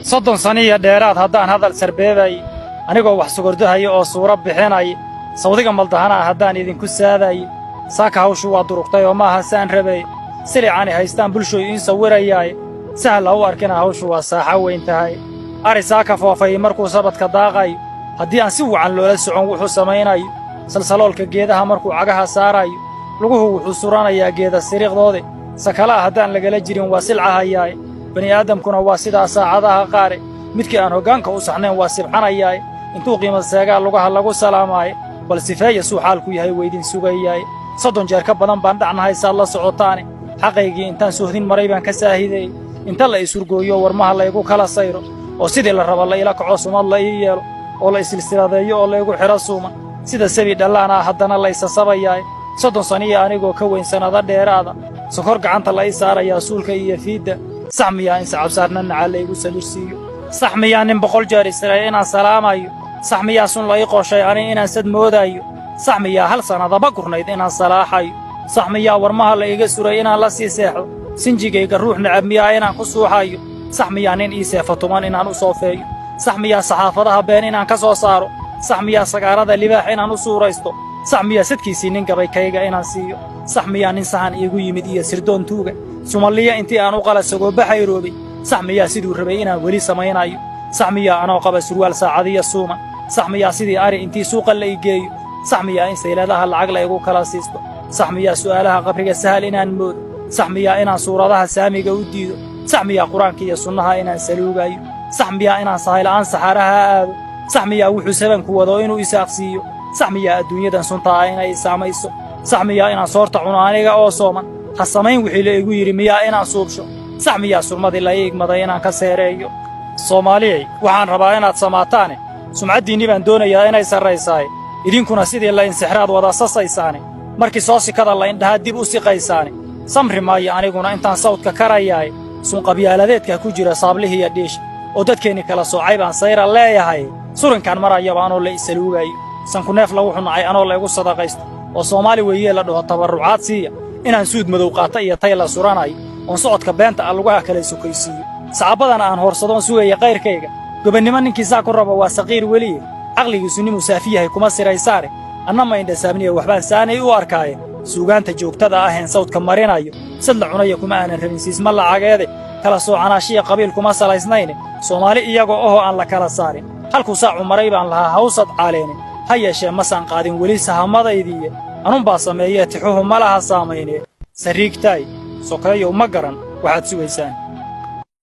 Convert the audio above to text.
soddon sano iyo dheeraad haddaan hadal sarbeebay anigoo wax sugurdahayo oo suuro bixinay sawdiga maldahana haddaan idinku saaday saaka hawshu waa durugtay oo maaha saan rabay silicaani haystaan bulshoy iin sawirayaay sahal ha u arkina hawshu waa saaxa weyn tahay ari saaka foofay markuu sabadka daaqay haddii aan si wacan loola socon wuxuu samaynayo salsaloolka geedaha markuu cagaha saarayo luguhu wuxuu suranayaa geeda siriiqdoode sakalaa haddaan lagala jirin waa silcahayaaye bani aadamkuna waa sidaa saacadaha qaare midkii aan hoggaanka u saxnayn waa sibxanayaaye intuu qiima seegaa lugaha lagu salaamaaye bal sifeeya suu xaalku yahay weydin sugayaaye 30 jeer ka badan baan dhacnahay saad la socotaane xaqaygii intaan suuhdin maray baan ka saahideey inta la isurgooyo warmaha laygu kala sayro oo sidii la raba la ila kaco sumad la ii yeelo oo la isilsiladeeyo oo laygu xidho suuma sida sabi dhallaana haddana la isasabayaaye 30 saniya anigoo ka weyn sannado dheeraada sokor gacanta la ii saarayaa suulka iyo fiidda sax miyaa in sacabsaarna nacaa laygu salirsiiyo sax miyaa nin 100 jeer israa'il inaan salaamayo sax miyaa sun la ii qooshay ani inaan sad moodaayo sax miyaa hal sannadaba gurnayd inaan salaaxayo sax miyaa warmaha la iga suray inaan la sii seexdo sinjigayga ruux nacab miyaa inaan ku suuxayo sax miyaa nin ii seefa tuman inaan u soofeeyo sax miyaa saxaafadaha been inaan ka soo saaro sax miyaa sagaarada libaax inaan u suuraysto sax miyaa sadkiisii nin gabaykayga inaan siiyo sax miyaa nin sahan iigu yimid iyo sirdoon tuuga sumaliya intii aan u qala sagoo baxayroobay sax miyaa siduu rabay inaan weli samaynayo sax miyaa anoo qaba surwaal saacadiya suuman sax miyaa sidii ari intii suuqa la ii geeyo sax miyaa in sayladaha lacag la igu kala siisto sax miyaa su'aalaha qabriga sahal inaan moodo sax miyaa inaan suuradaha saamiga u diido sax miyaa qur-aanka iyo sunnaha inaan saluugayo sax miyaa inaan sahayla'aan saxaraha aado sax miyaa wuxuu sabanku wado inuu isaaqsiiyo sax miyaa adduunyadan suntaa inay isaamayso sax miyaa inaan soorta cuno aniga oo sooman ha samayn wixii la igu yidhi miyaa inaan suubsho sax miyaa surmadii la ii igmaday inaan ka seereeyo soomaaliyey waxaan rabaa inaad samaataane sumcaddiinni baan doonayaa inay sarraysaaye idinkuna sidii la insixraad wada sasaysaane markii soo sikada la indhahaa dib u siqaysaane samri maayo aniguna intaan sawdka karayaaye sunqabyaaladeedka ku jira saablihiiyo dhiisha oo dadkeenni kala soocay baan sayra leeyahay surinkaan marayaba anoo la isaluugayo sankuneef lagu xunacay anoo la igu sadaqaysto oo soomaali weeyee la dhaho tabarrucaad siiya inaan suud madow qaata iyo tay la suranayo oon socodka beenta ah lugaha kala sukaysiiyo sacaabadana aan horsadoon sugaya qayrkayga gobannimo ninkiisaa ku raba waa saqiir weliye caqligiisu nin musaafi yahay kuma siraysaane anna ma indhasaabniya waxbaan saanay u arkaaye suugaanta joogtada aheen sawdka marinayo sad la cunaya kuma aanan rabin siisma lacageede kala soocanaashiya qabiil kuma salaysnayne soomaali iyagoo ohoo aan la kala saarin halkuu saacu maray baan lahaa hawsad caaleenin ha yeeshee masaan qaadin weli sahamadaydiiye anunbaa sameeyee tixuhu ma laha saamaynee sariigtaay sokeeyow ma garan waxaad sugaysaan